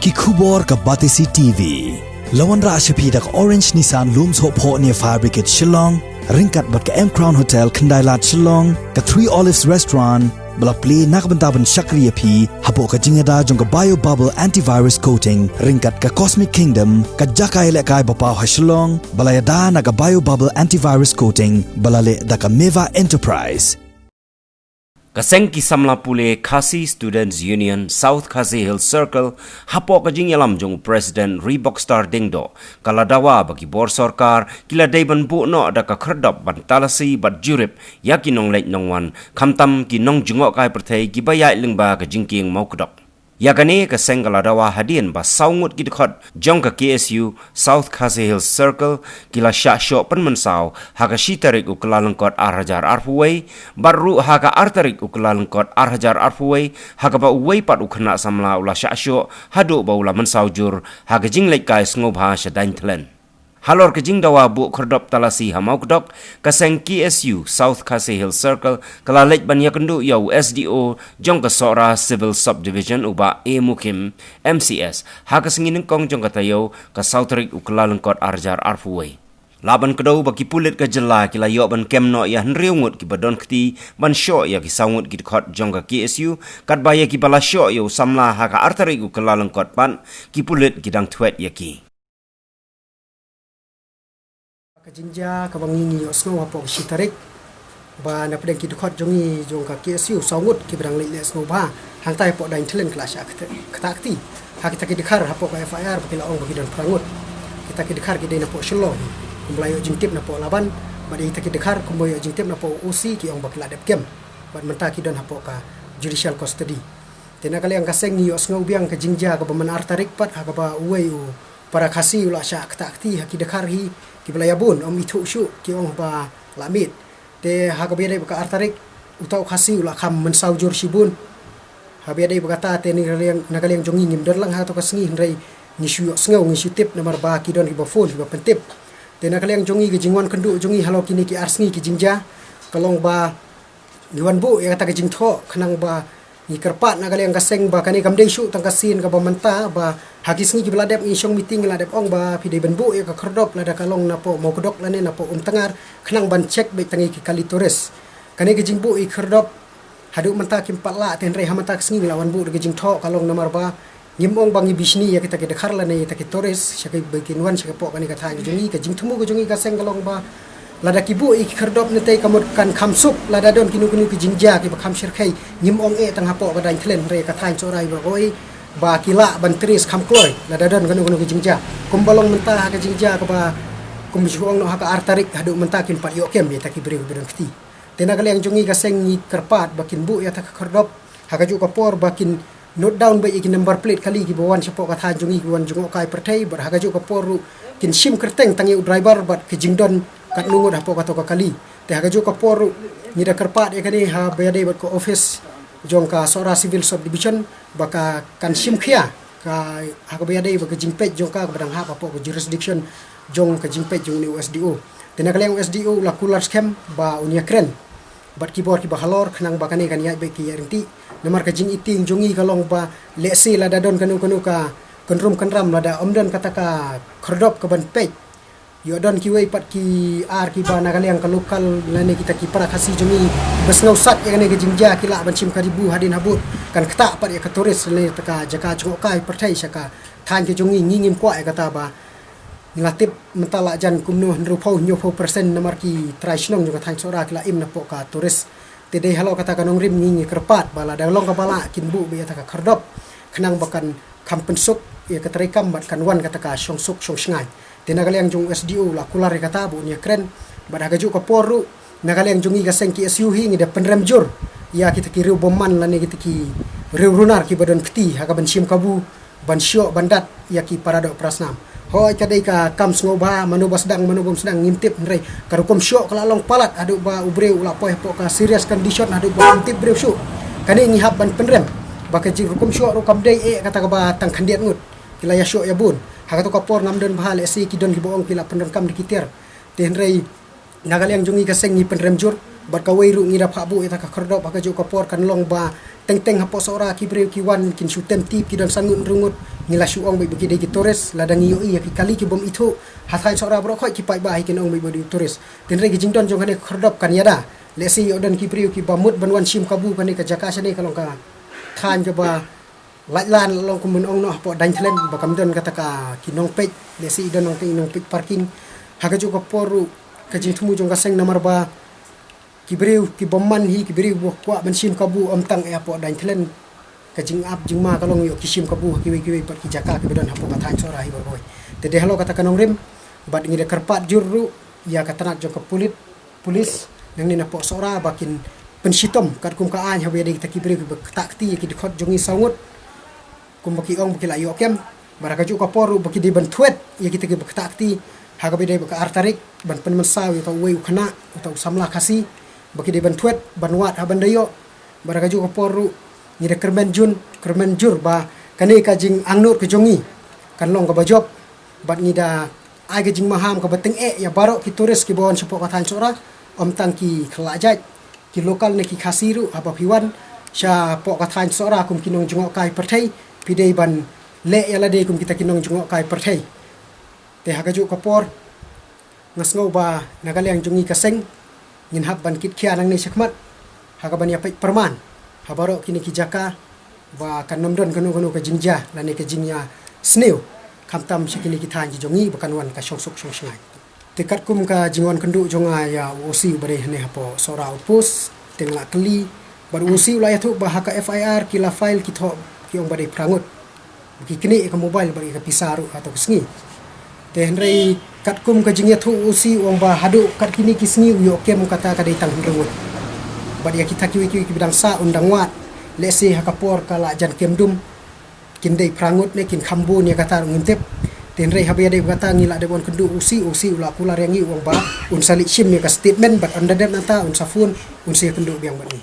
ki khubor ka Batisi TV. Lawan ra ashapi dak Orange Nissan Looms Hope Ho near Fire Brigade Shillong, ringkat bat ka M Crown Hotel Kendailat Shillong, ka Three Olives Restaurant, bala play nakbentaban Shakriya P, hapo ka jingada jong ka Bio Bubble Antivirus Coating, ringkat ka Cosmic Kingdom, ka Jakai Lekai Bapaw ha Shillong, bala yada na ka Bio Bubble Antivirus Coating, bala le da ka Meva Enterprise. Kaseng kisamla pule Khasi Students Union South Khasi Hills Circle hapo kajing yalam jong President Reebok Star Dingdo kaladawa bagi bor sarkar kila dayban bu no ada ka kherdap ban talasi bat jurip yakinong lek nongwan khamtam ki nong jungok kai perthai ki bayai lingba ka jingking mau kedap yakane kaseng kaladawa hadian ba saungut ki dekhot jong ka KSU South Khasi Hills Circle kila sha sho penmensau haga shitarik uklalengkot arhajar arfuwei baru haga artarik uklalengkot arhajar arfuwei haga ba uwei pat ukhna samla ula sha sho hadu ba ula mensaujur haga jinglek kai sngoba shadain thlen halor ke jing dawa bu kherdop talasi hamau kedok kaseng KSU South Khasi Hills Circle kala lek ban yakendu ya SDO jong ka sora Civil Subdivision uba E Mukim MCS haga sengin kong jong ka tayo ka Southrik ukla lengkot arjar arfuwei laban kedau baki pulit ka jela kila yo ban kemno ya henriungut ki badon kti ban sho ya ki sangut ki khot jong ka KSU kat baya ki bala sho yo samla haga artarik ukla lengkot pan ki pulit ki dang twet ya ki Kajinja kabangingi osno hapo shitarik ba na pedang ki dekhot jongi jong ka KSU saungut ki berang lek esno ba hang tai po dain thlen kelas ktakti ha kita ki dekhar hapo ka FIR bakila ong bagi dan perangut kita ki dekhar ki dei na po shelo kumlayo jingtip na po laban ba dei kita ki dekhar kumboyo jingtip na po OC ki ong bakila dep game ba menta ki don hapo ka judicial custody tena kali ang kaseng ni osno biang kajinja ka baman artarik pat ha ka ba uwei para khasi ula sha ktakti ha ki dekhar hi ki belayabun om itu syu ki ong ba lamit te ha ka bede ka artarik utau khasi ula kham mensaujur sibun ha bede berkata te ni nagaleng jongi ngim derlang ha to ka sngi hrei ni syu sngo ni syu tip nomor ba ki don ki ba phone ki ba pentip te nagaleng jongi ki jingwan kendu jongi halo kini ki arsngi ki jingja kalong ba niwan bu ya ta ka jingtho khnang ba ni kerpat nagaleng kaseng ba kani kamdei syu tang kasin ka ba menta ba hakisngi ki beladep ni syong meeting ladep ong ba pidei benbu ya ka kherdop lada kalong napo mau kedok lane napo tengar khnang ban cek be tangi ki kali turis kani ki jingbu i kherdop hadu menta kim patla ten rei hamata sngi lawan bu ge jingtho kalong nomor ba ngimong bangi bisni ya kita ki dekhar lane ta ki turis syakai bekinwan syakai po kani ka thang jongi ka jingthumu ge jongi kaseng kalong ba lada kibu i kherdop ne tei kamut kan khamsup lada don kinu ki jingja ki ba kham shirkhai ngimong e tang hapo ba dain thlen rei ka thang chorai ba oi ba kila bantris khamkloi lada don kanu ki jingja kumbalong menta ka jingja ka ba kumjuang no ha ka artarik hadu menta kin pat yo kem ya ta ki beri bedon kti tena kali yang jongi ka seng ni kerpat bakin bu ya ta ka kherdop ha ka ju ka por bakin note down ba ikin number plate kali ki bawan sipo ka tha jongi ki wan jongo kai perthai bar ha ka ju ka por kin sim kerteng tangi driver bat ki jingdon kat nungod hapo ka to ka kali te ha ka ju ka por ni da kerpat ya kani ha bayade bat ko office jong ka sora Civil Subdivision baka kan simkhia ka hakabiyade baka jingpet jong ka badang ha papo ko jurisdiction jong ka jingpet jong ni USDO tenakaleng USDO la kular scam ba unia kren bat kibor ki bahalor khnang bakane kan ya be ki rinti namar ka jing iting jongi kalong ba lesi la dadon kanu ka konrum kanram lada omdon kata ka kherdop ka ban pej yo don ki wei pat ki ar ki bana kali yang lokal lane kita ki para khasi jongi besngau sat ya ne jingja kila ban sim karibu hadin habut kan kata pat ya ka turis le taka jaka chok kai perthai saka than ki jongi ngingim kwa ya kata ba ngatip mentala jan kumno rupau nyopo persen namar ki traisnong juga than sora kila im na po ka turis tede halo kata kanong rim ngingi kerpat bala dalong ka bala kinbu be ta ka kherdop khnang bakan kampensuk ya katrikam bat kanwan kata ka songsuk songsngai tenagaleng jong SDO la kular kata bu nya kren badaga ju ka poru nagaleng jongi ka seng ki SU hi ngi de penrem jur ya kita ki riu boman lane kita ki riu runar ki badon kti ha ka ban sim kabu ban syo bandat ya ki parado prasnam hoi kadai ka kam sngoba manubom sedang ngintip nrei karukom syo kala long palat adu ba ubre ula poe po ka serious condition adu ba ngintip breu syo kani ngi hab ban penrem baka ji rukom syo ru kam dei e kata ka ba tang khandiat ngut kila ya syo ya bun hakato kapor ngamden bahal esi kidon ki boong kila penrem kam dikitir tenrei nagaleng jongi ka seng ni penrem jur bat kawai ru ngira pha bu ita ka khordop ka ju kapor kan long ba teng hapo sora ki breu ki wan kin shutem tip ki dan sangun rungut ngila shu ong bai bagi de ki tores ladang yo i ki kali ki bom itu hathai sora bro khoi ki pai ba hi kin ong bai bodi tores tin re ki jingdon jong hane khordop kan yada lesi odan ki breu ki bamut banwan sim kabu kan ka jaka sane kalong ka than ka ba lan long kumun ong no po dan thlen ba kam don kata ka ki nong pej lesi don nong pej parking ha ka ju kapor ka jing thumu jong ka seng namar ba kibriu ki bomman hi kibriu bo kwa ban sim kabu om tang e po dan thlen ka jing ap jing ma kalong yo kisim kabu ki pat ki jaka ki bedan hapo ka than sora hi boy te de halo kata kanong rim bad ngi de karpat jurru ya katanak jong ka pulis nang ni na po sora bakin pensitom kat kum ka an hawe de ta kibriu ki takti ki dikhot jongi sangut kum baki ong baki la yo kem baraka ju ka poru baki di ban thuet ya kita ki takti ha ka be de ka artarik ban pen mensaw yo ka wei khana atau samla khasi baki di bantuet banwat haban dayo baraka ju kaporu ni de kermen jur ba kani ka jing angnur ke jongi kan long ka bajob bat ni da ai ka jing maham ka bateng ya baro ki turis ki bon sepo ka than sora om tang ki khlajaj ki lokal ne ki khasiru apa piwan sha po ka than sora kum kinong jungok kai perthai pidei ban le yala de kum kita kinong jungok kai perthai te ha ka ju kapor ngasngo ba nagaliang jongi ka seng ngin hab ban kit khia nang ni sakmat ha ka ban ya perman ha baro kini ki jaka ba kan nomdon kanu ka jingja la ne ka jingya sneu khamtam sikini ki than ji jongi bakan wan ka songsuk songsngai tekat kum ka jingwan kendu jonga ya osi bare ne hapo sora upus tengla keli bar osi la ya thu ba ha ka FIR ki la file ki tho ki ong bare prangut ki kini ka mobile bare ka pisaru atau sngi te henrei kat kum ka jingya thu usi wong ba hadu kat kini kisni yo kem kata ka datang rewut bad ya kita ki bidang sa undang wat lesi hakapor kala jan kemdum kin dei prangut ne kin khambu ne kata ngintep ten rei habe dei kata ngila de bon kendu usi ula kula rengi wong ba un salik sim ne ka statement but under dem nata un safun un se kendu biang bani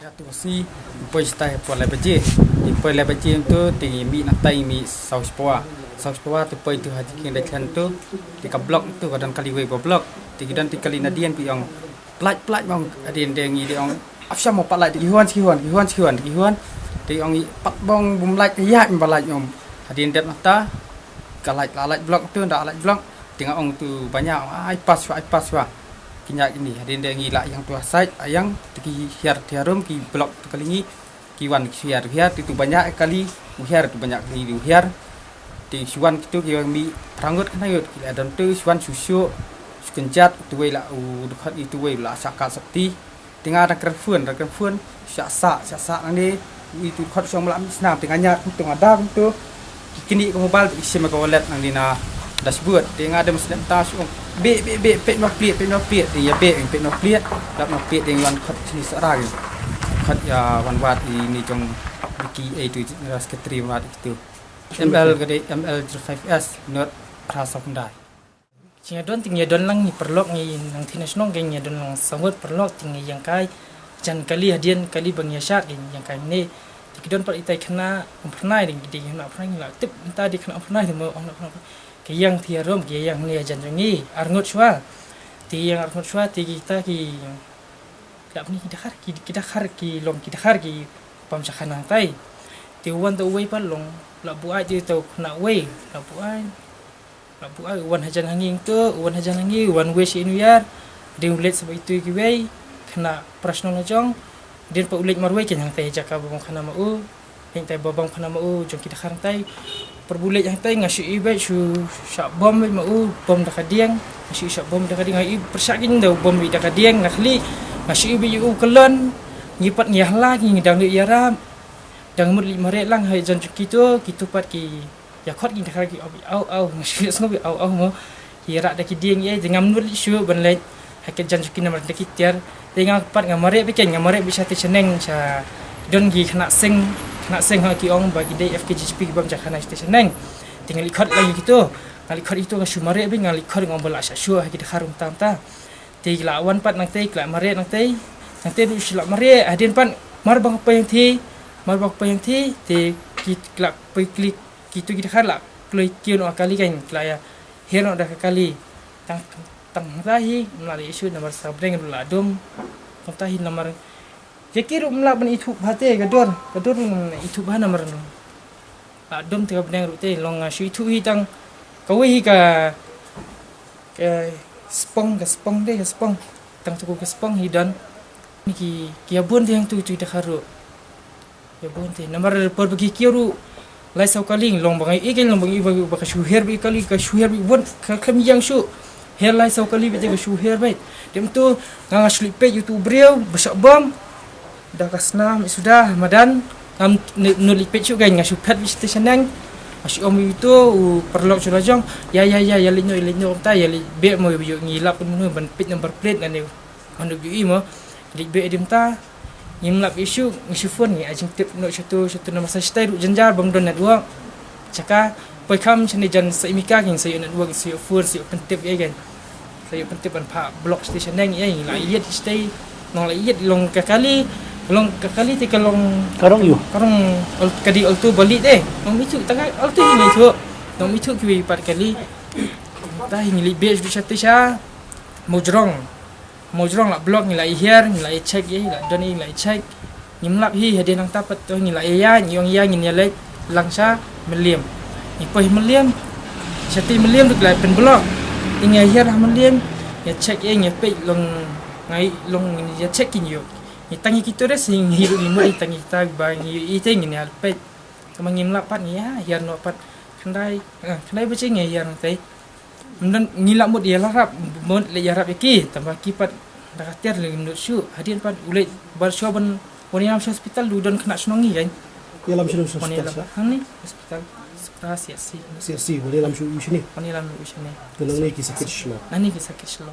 ya tu si poi stai po le beje di poi le beje tu tingi mi natai mi saus poa tu poi tu haji king dekhan tu di ka blok tu kadang kali we blok ti dan ti kali nadian pi ong plaj bang adien dengi di ong afsha mo palai di huan ti ong pat bong bum laj ya mi balaj om adien det mata kalaj lalaj blok tu ndak alaj blok tinggal ong tu banyak ai pas wa kinyak ini adien dengi la yang tu asai ayang ti hiar tiarum ki blok tu kali ni ki wan hiar itu banyak kali hiar tu banyak ni hiar di suan itu ki mi rangut kana yot ki adam tu suan susu kenjat tu we la dekat itu we la saka sakti tinggal ada kerfun syak nang ni itu khot song lam snap tinggal nyat tu ada tu kini ko mobile isi ma ko wallet nang dina dashboard tinggal ada mesem ta song be pet no plate dia be pet no plate lap no plate dengan khot sini sarang khot ya wan wat ini jong ki a tu sekretari wat itu ML gede ML05S not rasa pendai. Tingnya don lang ni perlok ni nang national geng nya don lang sangut perlok tingnya yang kai jan kali hadian kali bang yasyak yang kai ni tikidon par itai kena pernah ding gede nak pernah la tip entah di kena pernah mo ong nak ke yang tiarom ke yang ni jan ni arngut shwa ti yang arngut shwa ti kita ki kap ni kita khar ki long kita khar ki pam chakhana tai ti wan tu wei pa long la buai je tau nak wei la buai wan hajan hanging tu wan hajan hangi wan wei si inuyar ding ulet sebab itu ki wei kena prasno lajong din pa ulet marwei ken hang tai jaka babang khana mau hing tai babang khana mau jong kita khang tai perbulet yang tai ngasu ibai su syak bom mau bom dakadiang ngasu syak bom dakadiang ai persyakin dau bom wi dakadiang ngakli ngasu ibai u kelon ngipat ngihla ngidang li yaram dang mut mare lang hai jan kitu pat ki ya khot ki dakar ki au ngasu sngobi au mo hira da ki dieng ye jengam nul syu banle haket jan ki namar da ki tiar dengan pat ngamare bikin ngamare bisa ti seneng cha don gi kena sing ha ki ong bagi dei FKGP bam cha kana station neng tinggal ikot lagi gitu ngalikot itu ngasu mare bi ngalikot ngombol asya syu ha ki dakharum tam ta ti lawan pat nang tei kla mare nang tei du silak mare adin pan mar bang apa yang ti ki klak pe klik kitu kita khala kloi kiun akali kan klaya hero dah kali tang lahi melalui isu nomor sabreng ladum kontahin nomor Jakiru melak ban itu hati gadur itu bahan nomor no. Dom tiga benang rute long shu itu hitang kawi ka spong deh spong tang tuku ke spong hidan niki kiabun yang tu dah haru ya bun te nomor per bagi kiru lai sau kaling long bangai ikan long bangai baka shuher bi kali ka shuher bi bun kami yang shu her lai sau kali bi jaga shuher bai dem tu nganga slipe youtube brio besak bom dah kasna sudah Ramadan ngam nulipet juga ngasih pet di station masih om itu perlu curajang ya linyo ta ya be mo yo ngilap pun ban pit number plate kan yo anu bi mo li be dim ta ngilap isu ngisufun ni ajing tip no satu nama saya stay janjar bang don network caka poi kam chani jan saimika king saya network si fur si pentip ya kan saya pentip ban pa block station nang ya la yet stay nong la yet long kali ti kalong Karong yu. Karong kadi altu balik deh. Nong mitu tangga altu ini tu. Nong mitu kiwi par kali. Tah ngili base di satu sha. Mojrong la blog ngila here ngila check ye la doni ngila check. Ngimlap hi hade nang tapat tu ngila ya nyong ya ngin yalek langsa meliam. Ni poi meliam. Satu meliam tu lai pen blog. Ingai here meliam. Ya check ye ngepe long ngai long ya check in yo. Itangi kita dah sing hidup lima itangi kita bang itu ingin alpet kemangin lapat ni ya hiar no pat kendai baca ni hiar nanti dan ngilak mud dia larap mud le yarap iki tambah kipat dah katiar le menurut syu hadian pat ulai barsho ban wanita hospital lu don kena sunongi kan Dalam syu hospital. Ni hospital siasi Siasi, dalam syu sini. wanita sini Dalam ni kisah kisah. nani kisah kisah